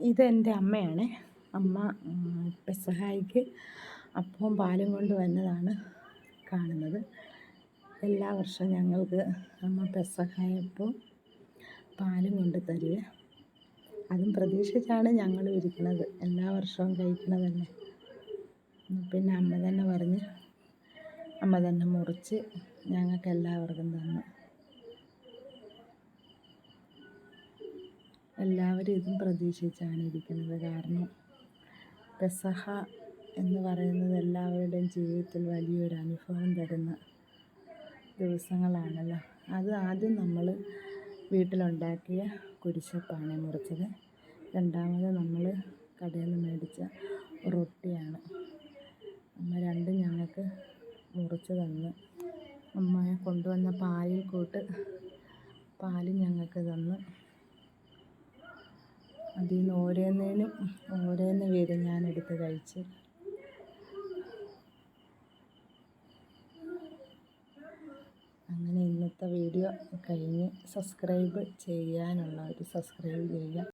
ഇതെൻ്റെ അമ്മയാണ്. അമ്മ പെസഹായിക്ക് അപ്പവും പാലും കൊണ്ട് വന്നതാണ് കാണുന്നത്. എല്ലാ വർഷവും ഞങ്ങൾക്ക് അമ്മ പെസഹായപ്പോൾ പാലും കൊണ്ട് തരിക. അതും പ്രതീക്ഷിച്ചാണ് ഞങ്ങളും ഇരിക്കുന്നത്. എല്ലാ വർഷവും കഴിക്കണതല്ലേ. പിന്നെ അമ്മ തന്നെ പറഞ്ഞ് അമ്മ തന്നെ മുറിച്ച് ഞങ്ങൾക്ക് എല്ലാവർക്കും തന്നു. എല്ലാവരും ഇതും പ്രതീക്ഷിച്ചാണ് ഇരിക്കുന്നത്. കാരണം പെസഹ എന്ന് പറയുന്നത് എല്ലാവരുടെയും ജീവിതത്തിൽ വലിയൊരു അനുഭവം തരുന്ന ദിവസങ്ങളാണല്ലോ. അത് ആദ്യം നമ്മൾ വീട്ടിലുണ്ടാക്കിയ കുരിശപ്പാണ് മുറിച്ചത്. രണ്ടാമത് നമ്മൾ കടയിൽ നിന്ന് മേടിച്ച റൊട്ടിയാണ്. അമ്മ രണ്ടും ഞങ്ങൾക്ക് മുറിച്ച് തന്ന്. അമ്മ കൊണ്ടുവന്ന പാലിൽ കൂട്ട് പാലും ഞങ്ങൾക്ക് തന്ന്. അതിൽ നിന്ന് ഓരോന്ന് വീതം ഞാനെടുത്ത് കഴിച്ച്. അങ്ങനെ ഇന്നത്തെ വീഡിയോ കഴിഞ്ഞ്. സബ്സ്ക്രൈബ് ചെയ്യാനുള്ളവർ സബ്സ്ക്രൈബ് ചെയ്യുക.